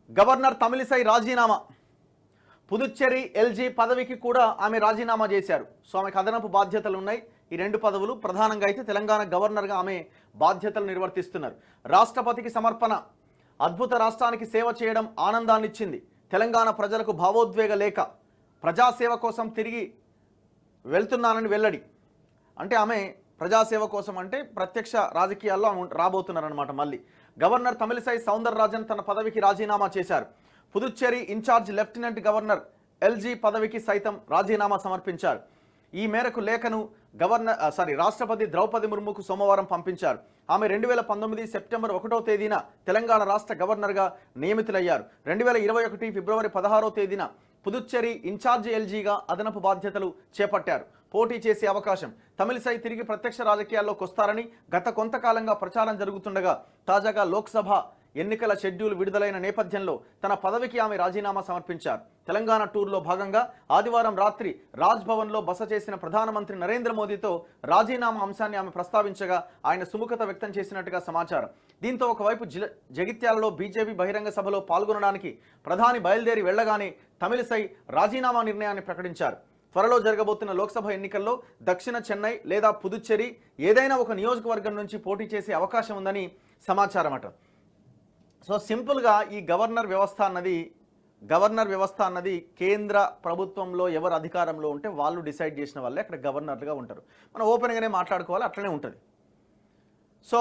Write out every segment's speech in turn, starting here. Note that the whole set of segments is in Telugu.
గవర్నర్ తమిళిసై రాజీనామా. పుదుచ్చేరి ఎల్జీ పదవికి కూడా ఆమె రాజీనామా చేశారు. సో ఆమెకు అదనపు బాధ్యతలు ఉన్నాయి. ఈ రెండు పదవులు ప్రధానంగా అయితే తెలంగాణ గవర్నర్గా ఆమె బాధ్యతలు నిర్వర్తిస్తున్నారు. రాష్ట్రపతికి సమర్పణ. అద్భుత రాష్ట్రానికి సేవ చేయడం ఆనందాన్నిచ్చింది. తెలంగాణ ప్రజలకు భావోద్వేగ లేఖ. ప్రజాసేవ కోసం తిరిగి వెళ్తున్నానని వెల్లడి. అంటే ఆమె ప్రజాసేవ కోసం అంటే ప్రత్యక్ష రాజకీయాల్లో రాబోతున్నారనమాట. మళ్ళీ గవర్నర్ తమిళిసై సౌందరరాజన్ తన పదవికి రాజీనామా చేశారు. Puducherry incharge lieutenant governor LG పదవికి సైతం రాజీనామా సమర్పించారు. ఈ మేరకు లేఖను రాష్ట్రపతి ద్రౌపది ముర్ముకు సోమవారం పంపించారు. ఆమె 2019 సెప్టెంబర్ 1వ తేదీన తెలంగాణ రాష్ట్ర గవర్నర్గా నియమితులయ్యారు. 2021 ఫిబ్రవరి 16వ తేదీన పుదుచ్చేరి ఇన్ఛార్జ్ ఎల్జీగా అదనపు బాధ్యతలు చేపట్టారు. పోటీ చేసే అవకాశం. తమిళిసై తిరిగి ప్రత్యక్ష రాజకీయాల్లోకి వస్తారని గత కొంతకాలంగా ప్రచారం జరుగుతుండగా తాజాగా లోక్సభ ఎన్నికల షెడ్యూల్ విడుదలైన నేపథ్యంలో తన పదవికి ఆమె రాజీనామా సమర్పించారు. తెలంగాణ టూర్లో భాగంగా ఆదివారం రాత్రి రాజ్భవన్లో బస చేసిన ప్రధానమంత్రి నరేంద్ర మోదీతో రాజీనామా అంశాన్ని ఆమె ప్రస్తావించగా ఆయన సుముఖత వ్యక్తం చేసినట్టుగా సమాచారం. దీంతో ఒకవైపు జగిత్యాలలో బీజేపీ బహిరంగ సభలో పాల్గొనడానికి ప్రధాని బయలుదేరి వెళ్లగానే తమిళిసై రాజీనామా నిర్ణయాన్ని ప్రకటించారు. త్వరలో జరగబోతున్న లోక్సభ ఎన్నికల్లో దక్షిణ చెన్నై లేదా పుదుచ్చేరి ఏదైనా ఒక నియోజకవర్గం నుంచి పోటీ చేసే అవకాశం ఉందని సమాచారం అట. సో సింపుల్గా ఈ గవర్నర్ వ్యవస్థ అన్నది కేంద్ర ప్రభుత్వంలో ఎవరు అధికారంలో ఉంటే వాళ్ళు డిసైడ్ చేసిన వాళ్ళే అక్కడ గవర్నర్లుగా ఉంటారు. మనం ఓపెన్గానే మాట్లాడుకోవాలి, అట్లనే ఉంటుంది. సో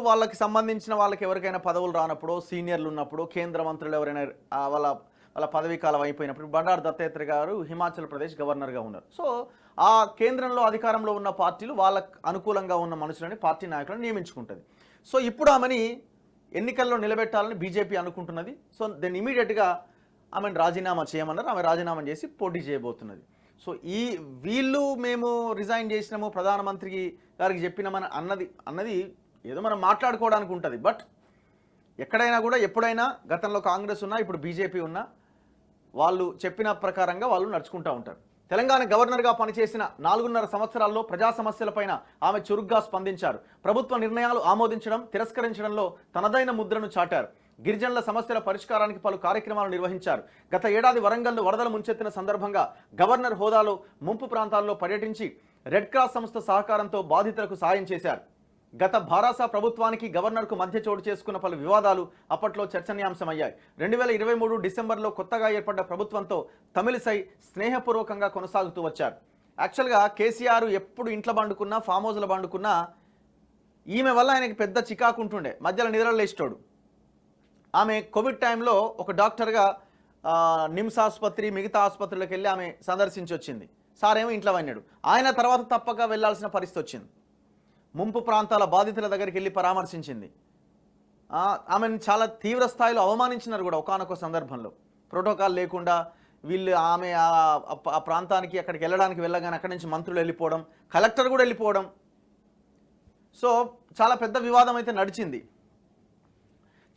వాళ్ళకి సంబంధించిన వాళ్ళకి ఎవరికైనా పదవులు రానప్పుడు, సీనియర్లు ఉన్నప్పుడు, కేంద్ర మంత్రులు ఎవరైనా వాళ్ళ పదవీ కాలం అయిపోయినప్పుడు బండారు దత్తాత్రేయ గారు హిమాచల్ ప్రదేశ్ గవర్నర్గా ఉన్నారు. సో ఆ కేంద్రంలో అధికారంలో ఉన్న పార్టీలు వాళ్ళకు అనుకూలంగా ఉన్న మనుషులని, పార్టీ నాయకులను నియమించుకుంటుంది. సో ఇప్పుడు ఆమెని ఎన్నికల్లో నిలబెట్టాలని బీజేపీ అనుకుంటున్నది. సో దెన్ ఇమీడియట్గా ఆమెను రాజీనామా చేయమన్నారు. ఆమె రాజీనామా చేసి పోటీ చేయబోతున్నది. సో వీళ్ళు మేము రిజైన్ చేసినాము, ప్రధానమంత్రి గారికి చెప్పినామని అన్నది ఏదో మనం మాట్లాడుకోవడానికి ఉంటుంది. బట్ ఎక్కడైనా కూడా ఎప్పుడైనా గతంలో కాంగ్రెస్ ఉన్నా ఇప్పుడు బీజేపీ ఉన్నా వాళ్ళు చెప్పిన ప్రకారంగా వాళ్ళు నడుచుకుంటూ ఉంటారు. తెలంగాణ గవర్నర్గా పనిచేసిన 4.5 సంవత్సరాల్లో ప్రజా సమస్యలపైన ఆమె చురుగ్గా స్పందించారు. ప్రభుత్వ నిర్ణయాలు ఆమోదించడం, తిరస్కరించడంలో తనదైన ముద్రను చాటారు. గిరిజనుల సమస్యల పరిష్కారానికి పలు కార్యక్రమాలు నిర్వహించారు. గత ఏడాది వరంగల్లో వరదలు ముంచెత్తిన సందర్భంగా గవర్నర్ హోదాలో ముంపు ప్రాంతాల్లో పర్యటించి రెడ్ క్రాస్ సంస్థ సహకారంతో బాధితులకు సాయం చేశారు. గత భారాస ప్రభుత్వానికి గవర్నర్కు మధ్య చోటు చేసుకున్న పలు వివాదాలు అప్పట్లో చర్చనీయాంశమయ్యాయి. 2023 డిసెంబర్లో కొత్తగా ఏర్పడ్డ ప్రభుత్వంతో తమిళిసై స్నేహపూర్వకంగా కొనసాగుతూ వచ్చారు. యాక్చువల్గా కేసీఆర్ ఎప్పుడు ఇంట్లో బండుకున్నా, ఫామ్ హౌస్లో బండుకున్నా ఈమె వల్ల ఆయనకి పెద్ద చికాకు ఉంటుండే, మధ్యలో నిద్రలేస్తాడు. ఆమె కోవిడ్ టైంలో ఒక డాక్టర్గా నిమ్స్ ఆసుపత్రి, మిగతా ఆసుపత్రులకు వెళ్ళి ఆమె సందర్శించి వచ్చింది. సార్ ఏమో ఇంట్లో పడినాడు. ఆయన తర్వాత తప్పక వెళ్లాల్సిన పరిస్థితి వచ్చింది. ముంపు ప్రాంతాల బాధితుల దగ్గరికి వెళ్ళి పరామర్శించింది. ఆమెను చాలా తీవ్ర స్థాయిలో అవమానించినారు కూడా ఒకానొక సందర్భంలో. ప్రోటోకాల్ లేకుండా ఆమె ఆ ప్రాంతానికి అక్కడికి వెళ్ళడానికి వెళ్ళగానే అక్కడి నుంచి మంత్రులు వెళ్ళిపోవడం, కలెక్టర్ కూడా వెళ్ళిపోవడం. సో చాలా పెద్ద వివాదం అయితే నడిచింది.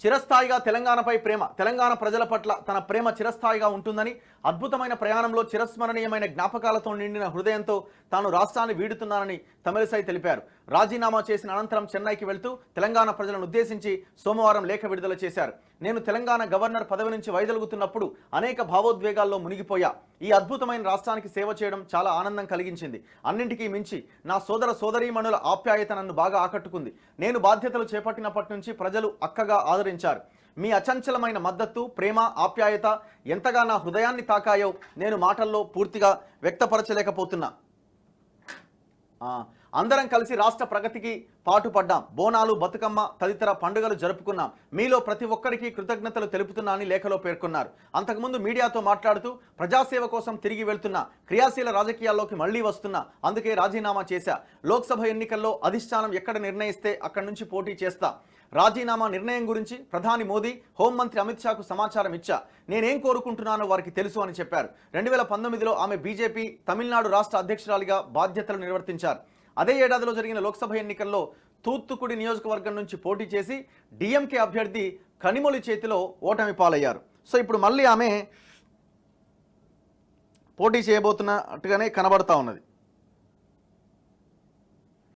చిరస్థాయిగా తెలంగాణపై ప్రేమ, తెలంగాణ ప్రజల పట్ల తన ప్రేమ చిరస్థాయిగా ఉంటుందని, అద్భుతమైన ప్రయాణంలో చిరస్మరణీయమైన జ్ఞాపకాలతో నిండిన హృదయంతో తాను రాష్ట్రాన్ని వీడుతున్నానని తమిళిసై తెలిపారు. రాజీనామా చేసిన అనంతరం చెన్నైకి వెళ్తూ తెలంగాణ ప్రజలను ఉద్దేశించి సోమవారం లేఖ విడుదల చేశారు. నేను తెలంగాణ గవర్నర్ పదవి నుంచి వైదొలుగుతున్నప్పుడు అనేక భావోద్వేగాల్లో మునిగిపోయా. ఈ అద్భుతమైన రాష్ట్రానికి సేవ చేయడం చాలా ఆనందం కలిగించింది. అన్నింటికీ మించి నా సోదర సోదరీమణుల ఆప్యాయత నన్ను బాగా ఆకట్టుకుంది. నేను బాధ్యతలు చేపట్టినప్పటి నుంచి ప్రజలు అక్కగా ఆదరించారు. మీ అచంచలమైన మద్దతు, ప్రేమ, ఆప్యాయత ఎంతగా నా హృదయాన్ని తాకాయో నేను మాటల్లో పూర్తిగా వ్యక్తపరచలేకపోతున్నా. అందరం కలిసి రాష్ట్ర ప్రగతికి పాటుపడ్డాం. బోనాలు, బతుకమ్మ తదితర పండుగలు జరుపుకున్నాం. మీలో ప్రతి ఒక్కరికి కృతజ్ఞతలు తెలుపుతున్నా అని లేఖలో పేర్కొన్నారు. అంతకుముందు మీడియాతో మాట్లాడుతూ ప్రజాసేవ కోసం తిరిగి వెళ్తున్నా, క్రియాశీల రాజకీయాల్లోకి మళ్లీ వస్తున్నా, అందుకే రాజీనామా చేశా. లోక్సభ ఎన్నికల్లో అధిష్టానం ఎక్కడ నిర్ణయిస్తే అక్కడి నుంచి పోటీ చేస్తా. రాజీనామా నిర్ణయం గురించి ప్రధాని మోదీ, హోంమంత్రి అమిత్ షాకు సమాచారం ఇచ్చా. నేనేం కోరుకుంటున్నానో వారికి తెలుసు అని చెప్పారు. 2019లో ఆమె బీజేపీ తమిళనాడు రాష్ట్ర అధ్యక్షురాలిగా బాధ్యతలు నిర్వర్తించారు. అదే ఏడాదిలో జరిగిన లోక్సభ ఎన్నికల్లో తూత్తుకుడి నియోజకవర్గం నుంచి పోటీ చేసి డిఎంకే అభ్యర్థి కనిమొళి చేతిలో ఓటమి పాలయ్యారు. సో ఇప్పుడు మళ్ళీ ఆమె పోటీ చేయబోతున్నట్టుగానే కనబడతా ఉన్నది.